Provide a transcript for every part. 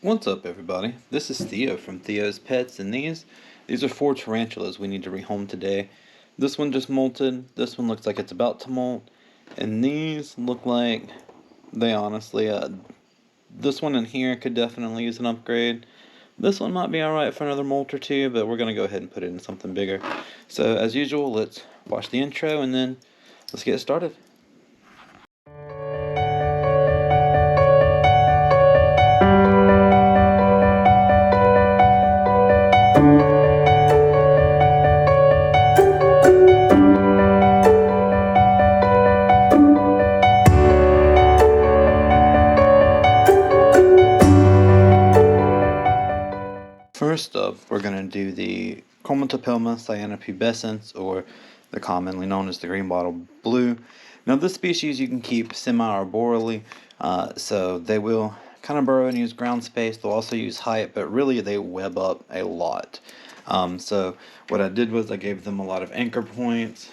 What's up, everybody? This is Theo from Theo's Pets, and these are 4 tarantulas we need to rehome today. This one just molted, this one looks like it's about to molt, and these look like they honestly, this one in here could definitely use an upgrade. This one might be alright for another molt or two, but we're going to go ahead and put it in something bigger. So, as usual, let's watch the intro, and then let's get started. First up, we're going to do the Comatopelma cyanopubescens, or they're commonly known as the green bottle blue. Now, this species you can keep semi-arborally, so they will kind of burrow and use ground space. They'll also use height, but really they web up a lot. So what I did was I gave them a lot of anchor points,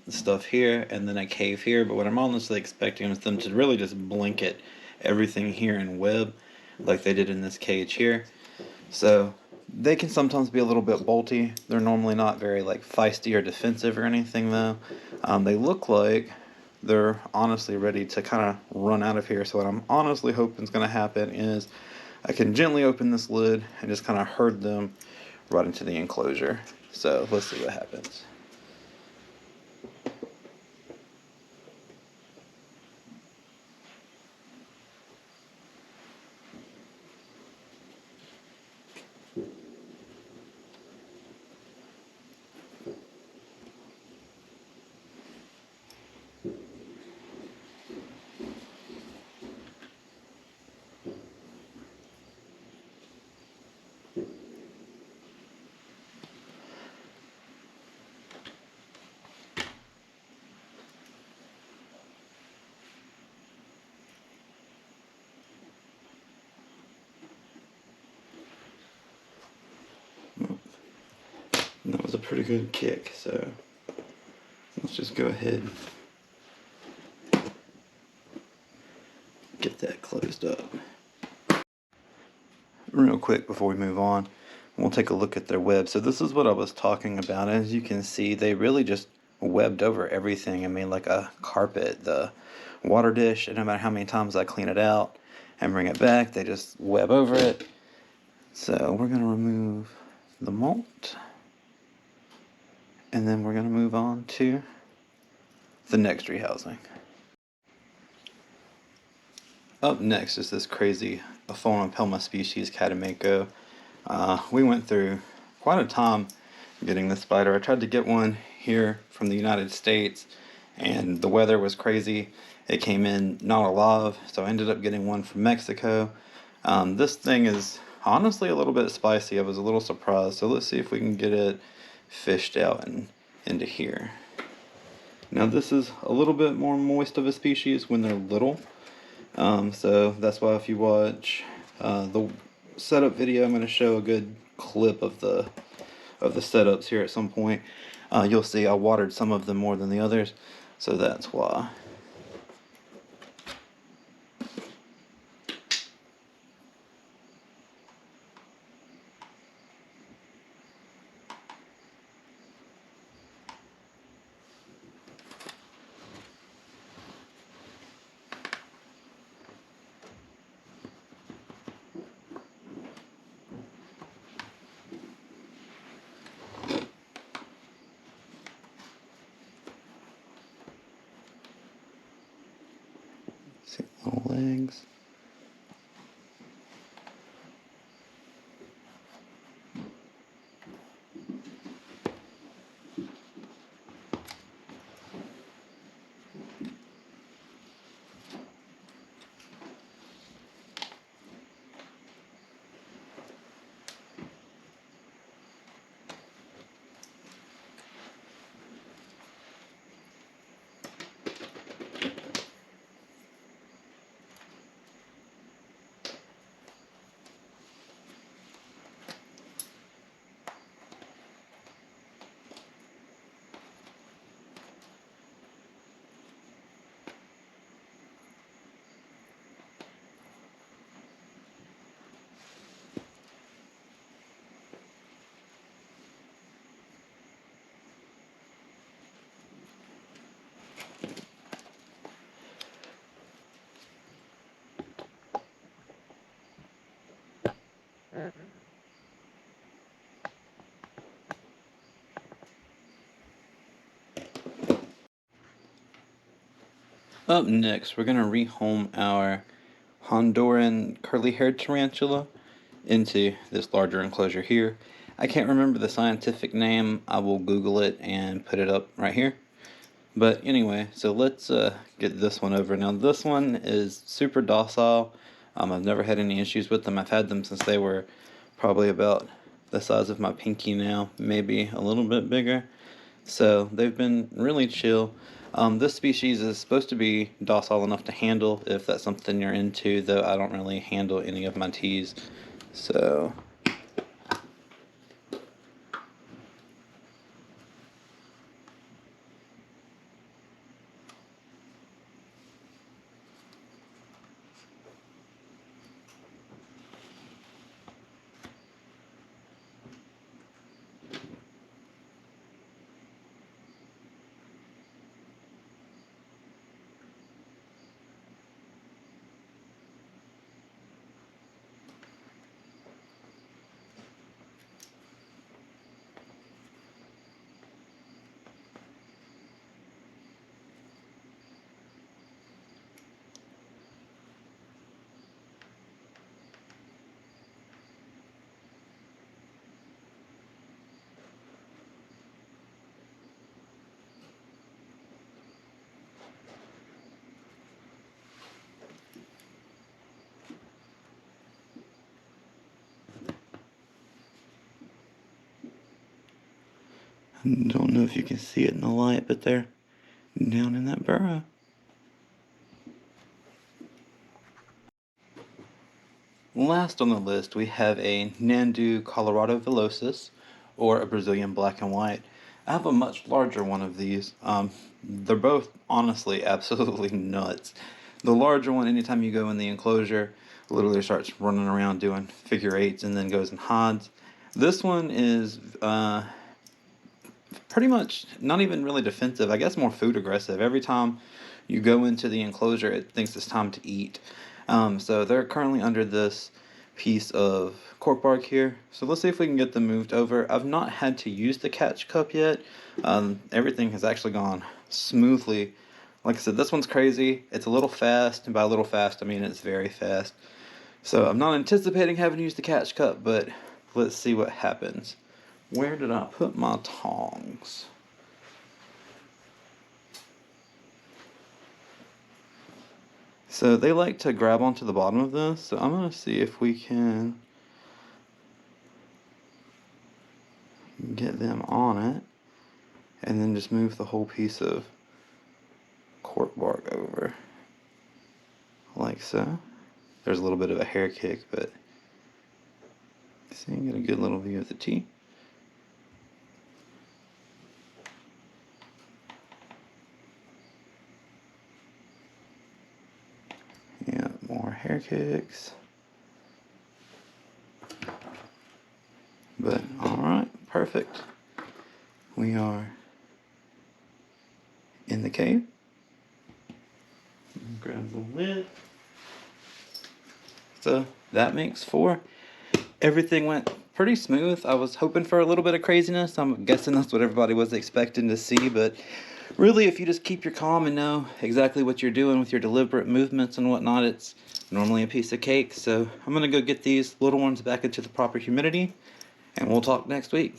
stuff here, and then a cave here. But what I'm honestly expecting is them to really just blanket everything here in web, like they did in this cage here. So they can sometimes be a little bit bolty. They're normally not very feisty or defensive or anything though. They look like they're honestly ready to kind of run out of here. So what I'm honestly hoping is going to happen is I can gently open this lid and just kind of herd them right into the enclosure. So let's see what happens. That was a pretty good kick, so let's just go ahead and get that closed up. Real quick before we move on, we'll take a look at their web. So this is what I was talking about. As you can see, they really just webbed over everything. I mean, like a carpet. The water dish, and no matter how many times I clean it out and bring it back, they just web over it. So we're going to remove the molt. And then we're going to move on to the next rehousing. Up next is this crazy Pelma species, Catamaco. We went through quite a time getting this spider. I tried to get one here from the United States, and the weather was crazy. It came in not alive, so I ended up getting one from Mexico. This thing is honestly a little bit spicy. I was a little surprised, so let's see if we can get it fished out and into here. Now this is a little bit more moist of a species when they're little, so that's why if you watch the setup video, I'm going to show a good clip of the setups here at some point. You'll see I watered some of them more than the others, so that's why. See little legs. Up next, we're going to rehome our Honduran curly-haired tarantula into this larger enclosure here. I can't remember the scientific name. I will Google it and put it up right here. But anyway, so let's get this one over. Now this one is super docile. I've never had any issues with them. I've had them since they were probably about the size of my pinky now, maybe a little bit bigger. So they've been really chill. This species is supposed to be docile enough to handle if that's something you're into, though I don't really handle any of my teas. So don't know if you can see it in the light, but they're down in that burrow. Last on the list, we have a Nandu Colorado Velocis, or a Brazilian black and white. I have a much larger one of these. They're both honestly absolutely nuts. The larger one, anytime you go in the enclosure, literally starts running around doing figure eights and then goes and hides. This one is pretty much not even really defensive. I guess more food aggressive. Every time you go into the enclosure, it thinks it's time to eat. So they're currently under this piece of cork bark here. So let's see if we can get them moved over. I've not had to use the catch cup yet. Everything has actually gone smoothly. Like I said, this one's crazy. It's a little fast, and by a little fast, I mean it's very fast. So I'm not anticipating having to use the catch cup, but let's see what happens. Where did I put my tongs? So they like to grab onto the bottom of this, so I'm going to see if we can get them on it, and then just move the whole piece of cork bark over, like so. There's a little bit of a hair kick, but see, you get a good little view of the tea. Yeah, more hair kicks. But alright, perfect. We are in the cave. Grab the lid. So that makes 4. Everything went pretty smooth. I was hoping for a little bit of craziness. I'm guessing that's what everybody was expecting to see, but really, if you just keep your calm and know exactly what you're doing with your deliberate movements and whatnot, it's normally a piece of cake. So I'm going to go get these little ones back into the proper humidity, and we'll talk next week.